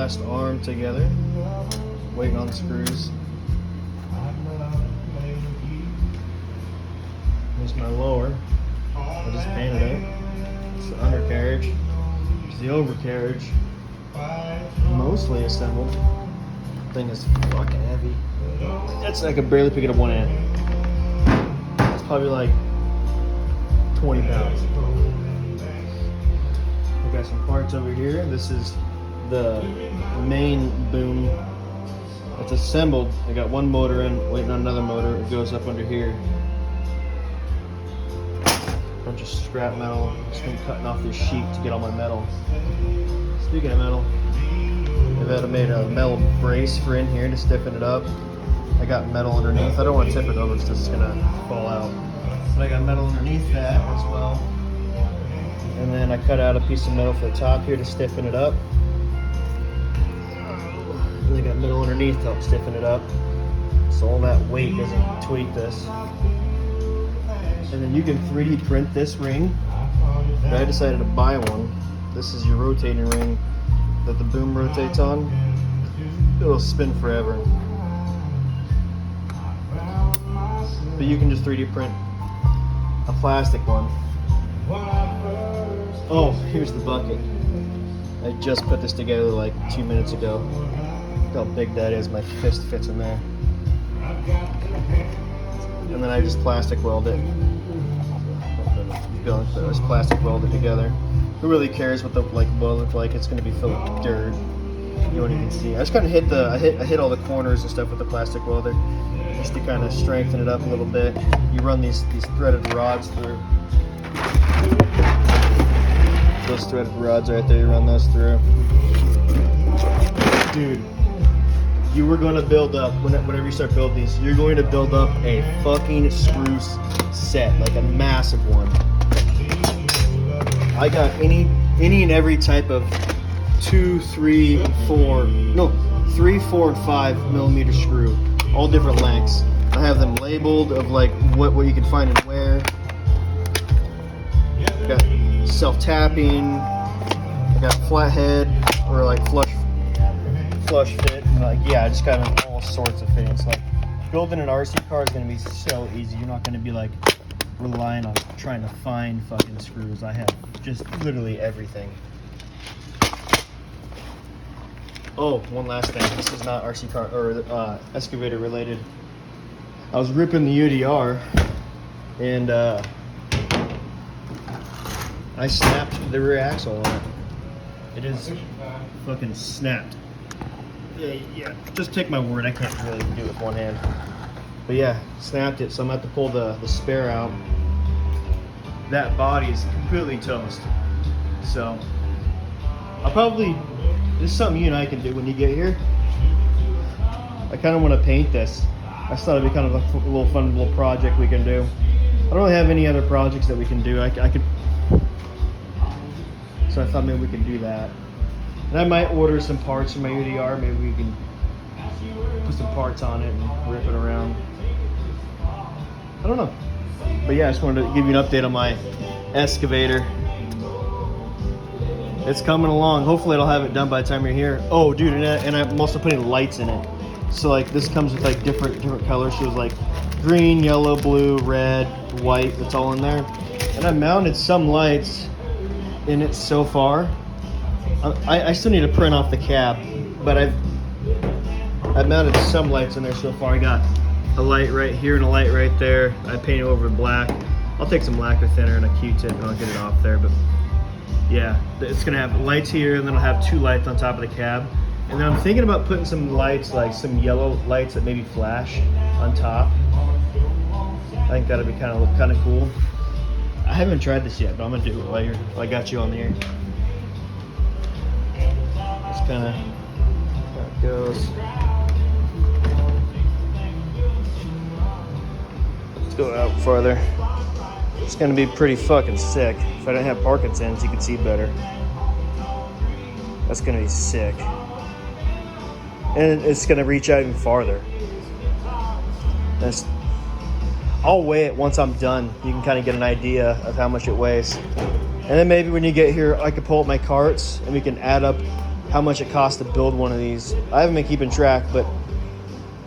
last arm together. Waiting on the screws. Here's my lower. I just painted it. It's the undercarriage. It's the overcarriage. Mostly assembled. Thing is fucking heavy. I could barely pick it up one hand. It's probably like 20 pounds. I got some parts over here. This is the main boom. It's assembled. I got one motor in, waiting on another motor. It goes up under here. Bunch of scrap metal. Just been cutting off this sheet to get all my metal. Speaking of metal, I've made a metal brace for in here to stiffen it up. I got metal underneath. I don't want to tip it over because it's gonna fall out. But I got metal underneath that as well. And then I cut out a piece of metal for the top here to stiffen it up. And I got metal underneath to help stiffen it up, so all that weight doesn't tweak this. And then you can 3D print this ring. But I decided to buy one. This is your rotating ring that the boom rotates on. It'll spin forever. But you can just 3D print a plastic one. Oh, here's the bucket. I just put this together like 2 minutes ago. Look how big that is. My fist fits in there. And then I just plastic weld it. Just plastic weld it together. Who really cares what the will look like? It's going to be filled with dirt. You won't even see. I just kind of hit I hit all the corners and stuff with the plastic welder, just to kind of strengthen it up a little bit. You run these threaded rods through. Those threaded rods right there. You run those through. Dude, you were going to build up whenever you start building these. You're going to build up a fucking screw set, like a massive one. I got any and every type of 2, 3, 4, 4, and 5 millimeter screw, all different lengths. I have them labeled of like what you can find and where. Got self-tapping. I got flathead or like flush fit. And like I just got all sorts of fittings. Like building an RC car is gonna be so easy. You're not gonna be like relying on trying to find fucking screws. I have just literally everything. Oh, one last thing. This is not RC car or excavator related. I was ripping the UDR and I snapped the rear axle on it. It is fucking snapped. Yeah. Just take my word. I can't really do it with one hand. But yeah, snapped it. So I'm going to have to pull the spare out. That body is completely toast. So I'll probably, this is something you and I can do when you get here. I kind of want to paint this. I just thought it'd be kind of a little fun little project we can do. I don't really have any other projects that we can do. I could, so I thought maybe we could do that. And I might order some parts for my UDR. Maybe we can put some parts on it and rip it around. I don't know. But yeah, I just wanted to give you an update on my excavator. It's coming along. Hopefully I'll have it done by the time you're here. Oh dude, and I'm also putting lights in it. So like this comes with like different colors. So it was like green, yellow, blue, red, white. It's all in there. And I mounted some lights in it so far. I still need to print off the cab, but I've mounted some lights in there so far. I got a light right here and a light right there. I painted over black. I'll take some lacquer thinner and a Q-tip and I'll get it off there. But yeah, it's gonna have lights here and then I'll have 2 lights on top of the cab. And then I'm thinking about putting some lights, like some yellow lights that maybe flash on top. I think that'd be kind of cool. I haven't tried this yet, but I'm gonna do it while I got you on the air. That's kind of how it goes. Let's go out farther. It's gonna be pretty fucking sick. If I didn't have Parkinson's, you could see better. That's gonna be sick. And it's gonna reach out even farther. I'll weigh it once I'm done. You can kind of get an idea of how much it weighs. And then maybe when you get here, I could pull up my carts and we can add up how much it costs to build one of these. I haven't been keeping track, but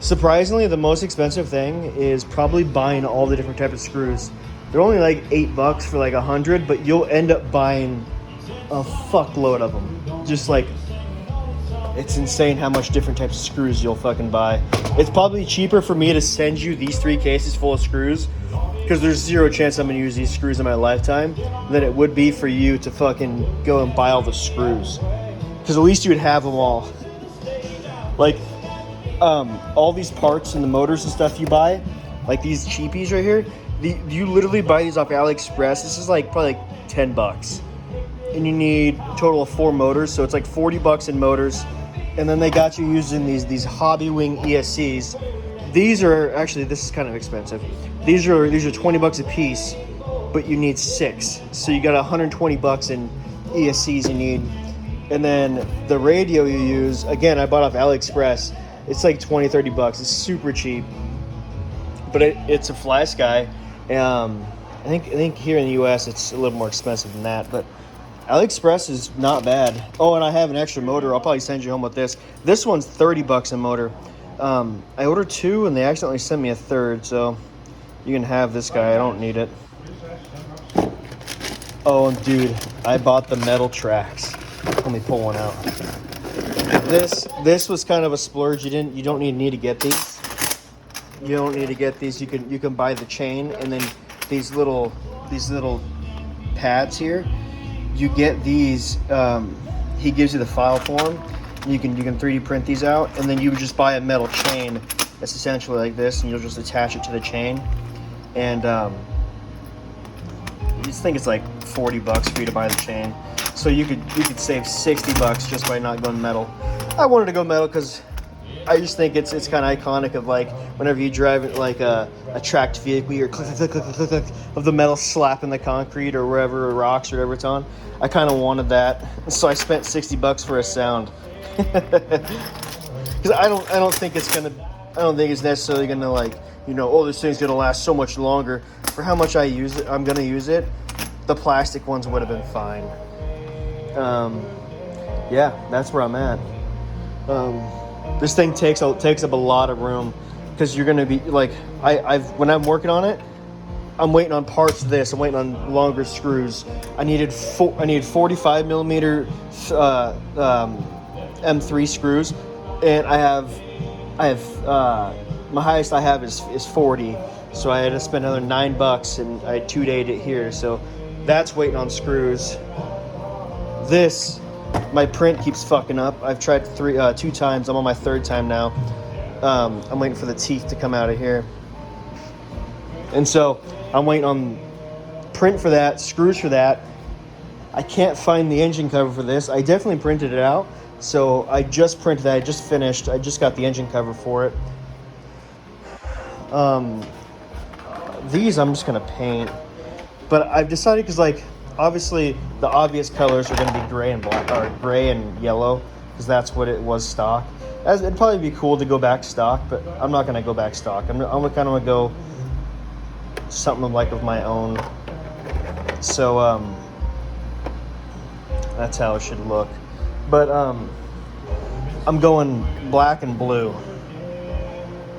surprisingly, the most expensive thing is probably buying all the different types of screws. They're only like $8 for like 100, but you'll end up buying a fuckload of them. Just like, it's insane how much different types of screws you'll fucking buy. It's probably cheaper for me to send you these 3 cases full of screws, because there's zero chance I'm gonna use these screws in my lifetime, than it would be for you to fucking go and buy all the screws. Because at least you would have them all. Like, all these parts and the motors and stuff you buy, like these cheapies right here, you literally buy these off AliExpress. This is like probably like $10, and you need a total of 4 motors, so it's like $40 in motors. And then they got you using these Hobby Wing ESCs. These are actually, this is kind of expensive. These are $20 a piece, but you need 6, so you got $120 in ESCs you need. And then the radio you use, again, I bought off AliExpress. It's like $20-$30. It's super cheap, but it's a Fly Sky. I think here in the U.S. it's a little more expensive than that, but AliExpress is not bad. Oh, and I have an extra motor. I'll probably send you home with this. This one's $30 a motor. I ordered 2 and they accidentally sent me a 3rd, so you can have this guy. I don't need it. Oh, dude, I bought the metal tracks. Let me pull one out. This was kind of a splurge. You don't need to get these. You don't need to get these. You can buy the chain, and then these little pads here. You get these. He gives you the file form. You can 3D print these out, and then you would just buy a metal chain that's essentially like this, and you'll just attach it to the chain. And you just think it's like $40 for you to buy the chain. So you could save $60 just by not going metal. I wanted to go metal because I just think it's kind of iconic of like whenever you drive like a tracked vehicle, you're click, click, click, click, click, of the metal slapping the concrete or wherever, or rocks or whatever it's on. I kind of wanted that, so I spent $60 for a sound. Because I don't think it's necessarily gonna like, oh, this thing's gonna last so much longer. For how much I'm gonna use it. The plastic ones would have been fine. Yeah, that's where I'm at. This thing takes up a lot of room, because you're gonna be like, when I'm working on it, I'm waiting on parts of this. I'm waiting on longer screws. I needed 45 millimeter M3 screws, and I have my highest I have is 40. So I had to spend another $9, and I 2-dayed it here. So that's waiting on screws. My print keeps fucking up. I've tried 2 times. I'm on my 3rd time now. I'm waiting for the teeth to come out of here. And so I'm waiting on print for that, screws for that. I can't find the engine cover for this. I definitely printed it out. So I just printed that. I just finished. I just got the engine cover for it. These I'm just going to paint. But I've decided, because like, obviously the obvious colors are going to be gray and black, or gray and yellow, because that's what it was stock. It'd probably be cool to go back stock, but I'm not going to go back stock. I'm kind of going to go something like of my own. So that's how it should look. But I'm going black and blue,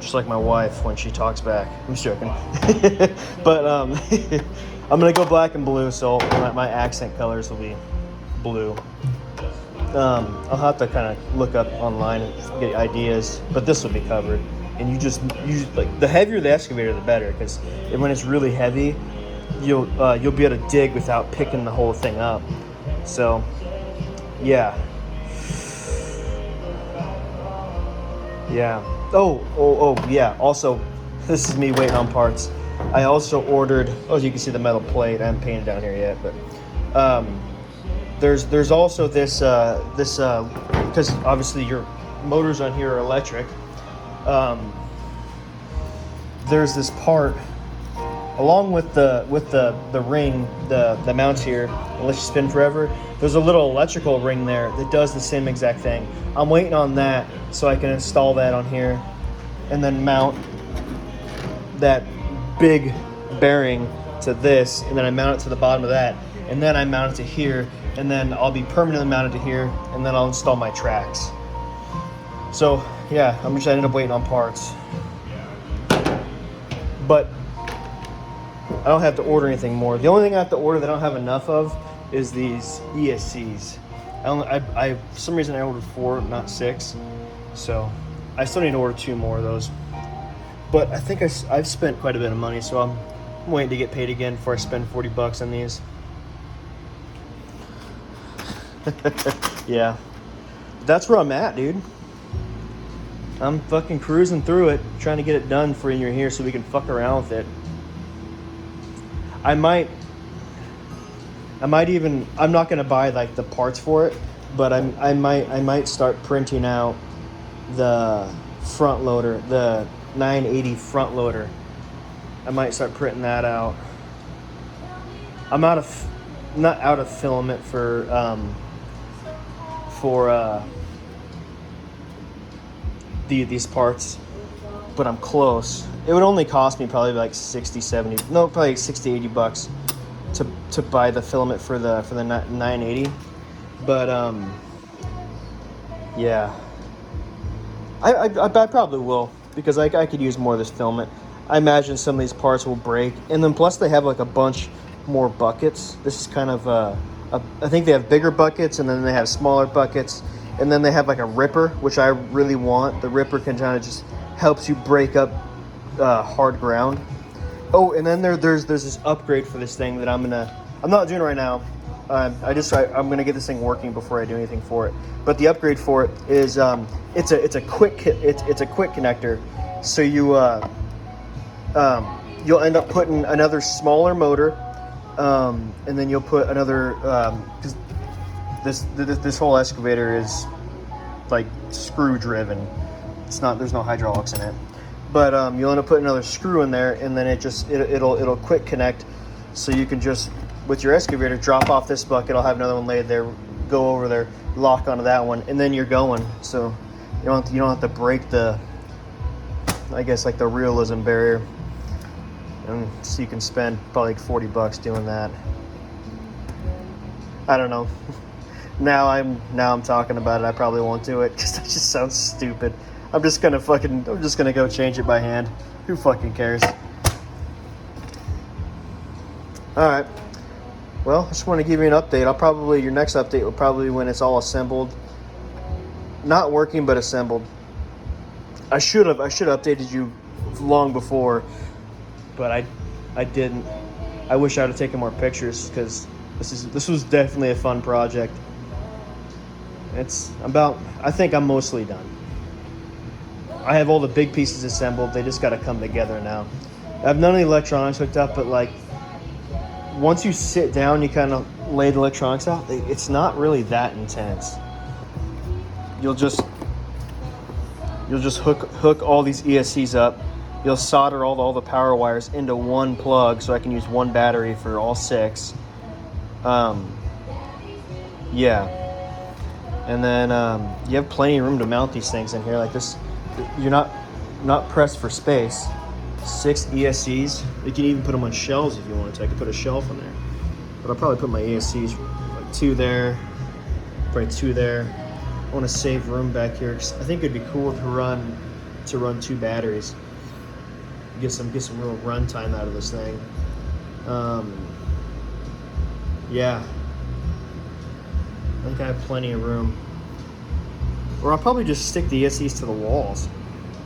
just like my wife when she talks back. I'm just joking. But I'm gonna go black and blue, so my accent colors will be blue. I'll have to kind of look up online and get ideas, but this will be covered. And you just like, the heavier the excavator, the better, because when it's really heavy, you'll be able to dig without picking the whole thing up. So, yeah. Yeah. Oh, yeah. Also, this is me waiting on parts. I also ordered, as you can see, the metal plate. I haven't painted down here yet, but there's also this because obviously your motors on here are electric. There's this part along with the ring, the mounts here, it lets you spin forever. There's a little electrical ring there that does the same exact thing. I'm waiting on that so I can install that on here and then mount that big bearing to this, and then I mount it to the bottom of that, and then I mount it to here, and then I'll be permanently mounted to here, and then I'll install my tracks. So yeah, I'm just ended up waiting on parts. But I don't have to order anything more. The only thing I have to order that I don't have enough of is these ESCs. I for some reason I ordered 4, not 6. So I still need to order 2 more of those. But I think I've spent quite a bit of money, so I'm waiting to get paid again before I spend $40 on these. Yeah. That's where I'm at, dude. I'm fucking cruising through it, trying to get it done for you're here so we can fuck around with it. I might even, I'm not gonna buy like the parts for it, but I might start printing out the front loader, the 980 front loader. I might start printing that out. I'm not out of filament for these parts, but I'm close. It would only cost me probably like 60, 70, no, probably 60, 80 bucks to buy the filament for the 980. But yeah, I probably will, because I could use more of this filament. I imagine some of these parts will break, and then plus they have like a bunch more buckets. This is kind of I think they have bigger buckets, and then they have smaller buckets, and then they have like a ripper, which I really want. The ripper can kind of just helps you break up hard ground. Oh, and then there's this upgrade for this thing that I'm not doing right now. I'm gonna get this thing working before I do anything for it. But the upgrade for it is it's a quick connector. So you'll end up putting another smaller motor, and then you'll put another because this whole excavator is like screw driven. There's no hydraulics in it. But you'll end up putting another screw in there, and then it'll quick connect, so you can just, with your excavator, drop off this bucket. I'll have another one laid there, go over there, lock onto that one, and then you're going. So you don't have to break the, I guess, like the realism barrier. And so you can spend probably like $40 doing that. I don't know. Now I'm talking about it. I probably won't do it because that just sounds stupid. I'm just gonna go change it by hand. Who fucking cares? Alright. Well, I just want to give you an update. Your next update will probably be when it's all assembled. Not working, but assembled. I should have updated you long before, but I didn't. I wish I would have taken more pictures, because this was definitely a fun project. I think I'm mostly done. I have all the big pieces assembled. They just got to come together now. I have none of the electronics hooked up, but like once you sit down, you kind of lay the electronics out. It's not really that intense. You'll just hook all these ESCs up. You'll solder all the power wires into one plug, so I can use one battery for all 6. Yeah. And then you have plenty of room to mount these things in here like this. You're not pressed for space. 6 ESCs. You can even put them on shelves if you wanted to. I could put a shelf in there, but I'll probably put my ESCs like 2 there, probably 2 there. I want to save room back here because I think it'd be cool to run 2 batteries. Get some real run time out of this thing. Yeah, I think I have plenty of room. Or I'll probably just stick the ESCs to the walls,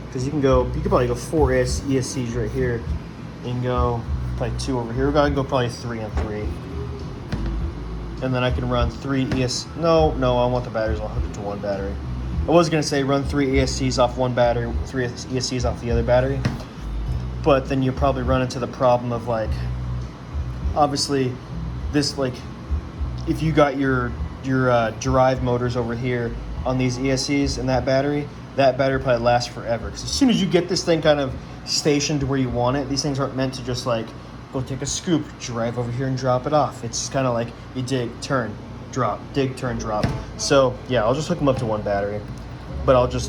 because you can probably go 4 ESCs right here. You can go probably 2 over here. We're gonna go probably 3 and 3, and then I can run 3 ESCs. No, I want the batteries. I'll hook it to one battery. I was gonna say run 3 ESCs off one battery, 3 ESCs off the other battery, but then you probably run into the problem of like, obviously, this like, if you got your drive motors over here on these ESCs and that battery probably lasts forever. Because as soon as you get this thing kind of stationed to where you want it, these things aren't meant to just like go take a scoop, drive over here and drop it off. It's kind of like you dig, turn, drop, dig, turn, drop. So yeah, I'll just hook them up to one battery, but I want to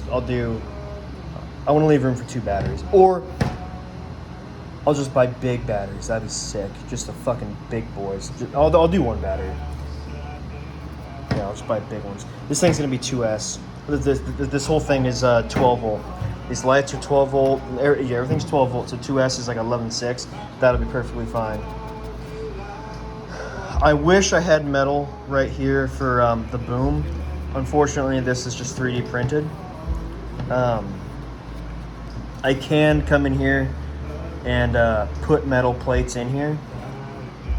leave room for 2 batteries. Or I'll just buy big batteries. That'd be sick. Just the fucking big boys. I'll do one battery. Yeah, I'll just buy big ones. This thing's gonna be 2S. This whole thing is 12 volt. These lights are 12 volt. Yeah, everything's 12 volt. So 2S is like 11.6. That'll be perfectly fine. I wish I had metal right here for the boom. Unfortunately, this is just 3D printed. I can come in here and put metal plates in here,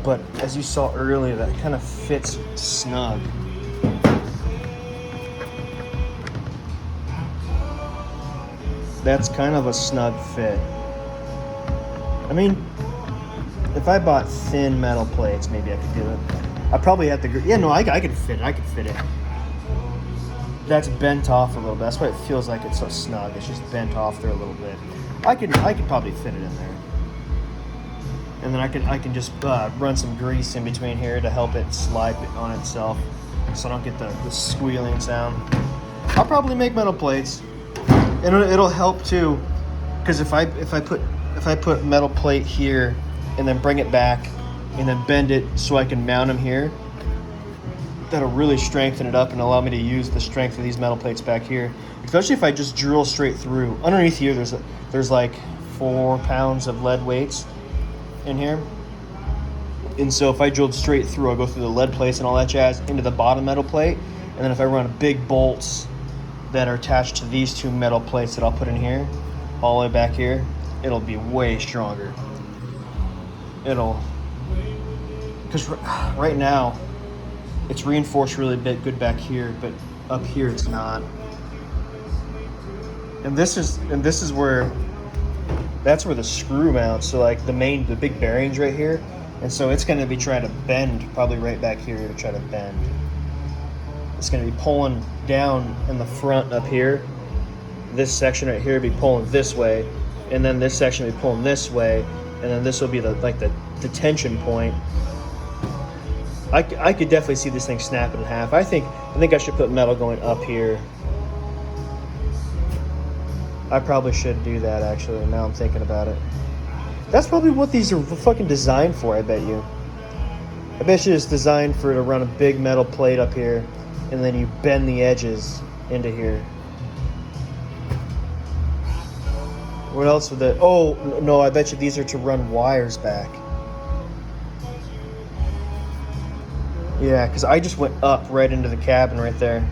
but as you saw earlier, that kind of fits snug. That's kind of a snug fit. I mean, if I bought thin metal plates, maybe I could do it. I probably have to. Yeah, no, I could fit it. I could fit it. That's bent off a little bit. That's why it feels like it's so snug. It's just bent off there a little bit. I could probably fit it in there. And then I can just run some grease in between here to help it slide on itself, so I don't get the squealing sound. I'll probably make metal plates, and it'll help too, because if I put metal plate here and then bring it back and then bend it so I can mount them here, that'll really strengthen it up and allow me to use the strength of these metal plates back here. Especially if I just drill straight through. Underneath here, there's like 4 pounds of lead weights in here. And so if I drilled straight through, I'll go through the lead plates and all that jazz into the bottom metal plate. And then if I run big bolts that are attached to these 2 metal plates that I'll put in here, all the way back here, it'll be way stronger. Because right now, it's reinforced really good back here, but up here it's not. And this is where, that's where the screw mounts. So like the big bearings right here, and so it's going to be trying to bend probably right back here to try to bend. It's going to be pulling down in the front up here. This section right here will be pulling this way, and then this section will be pulling this way, and then this will be the tension point. I could definitely see this thing snapping in half. I think I should put metal going up here. I probably should do that, actually, now I'm thinking about it. That's probably what these are fucking designed for, I bet you. I bet you it's designed for to run a big metal plate up here, and then you bend the edges into here. What else would that... Oh, no, I bet you these are to run wires back. Yeah, because I just went up right into the cabin right there.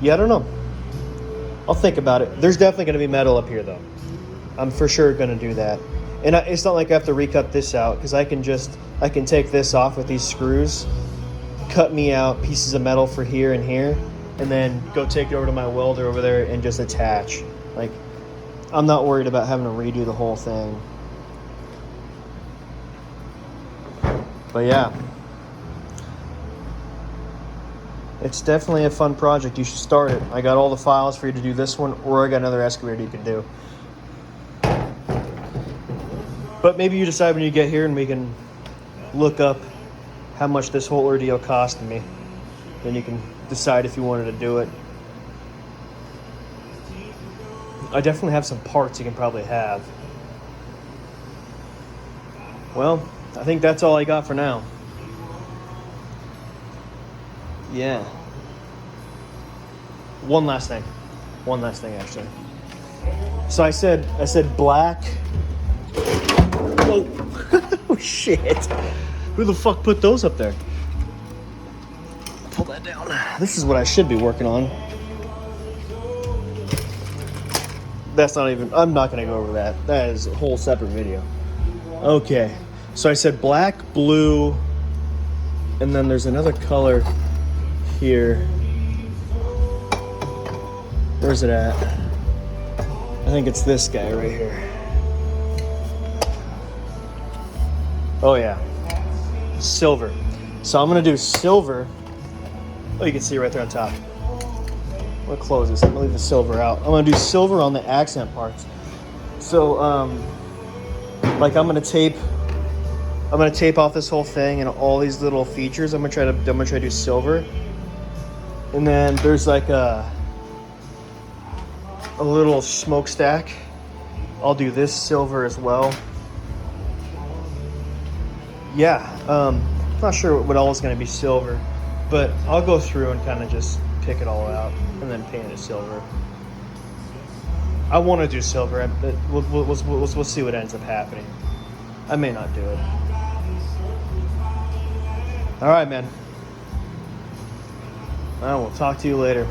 Yeah, I don't know. I'll think about it. There's definitely going to be metal up here, though. I'm for sure going to do that. And it's not like I have to recut this out, because I can take this off with these screws, cut me out pieces of metal for here and here, and then go take it over to my welder over there and just attach. Like, I'm not worried about having to redo the whole thing. But yeah, it's definitely a fun project. You should start it. I got all the files for you to do this one, or I got another excavator you can do. But maybe you decide when you get here and we can look up how much this whole ordeal cost me. Then you can decide if you wanted to do it. I definitely have some parts you can probably have. Well, I think that's all I got for now. Yeah. One last thing, actually. So I said black. Oh, oh shit. Who the fuck put those up there? Pull that down. This is what I should be working on. That's not even, I'm not going to go over that. That is a whole separate video. Okay. So I said black, blue, and then there's another color here. Where's it at? I think it's this guy right here. Oh yeah, silver. So I'm gonna do silver. Oh, you can see right there on top. I'm gonna close this. I'm gonna leave the silver out. I'm gonna do silver on the accent parts. So, like I'm gonna tape off this whole thing and all these little features. I'm gonna try to do silver. And then there's like a little smokestack I'll do this silver as well. Yeah, not sure what all is going to be silver, but I'll go through and kind of just pick it all out and then paint it silver. I want to do silver, but we'll see what ends up happening. I may not do it. All right, man. I will talk to you later.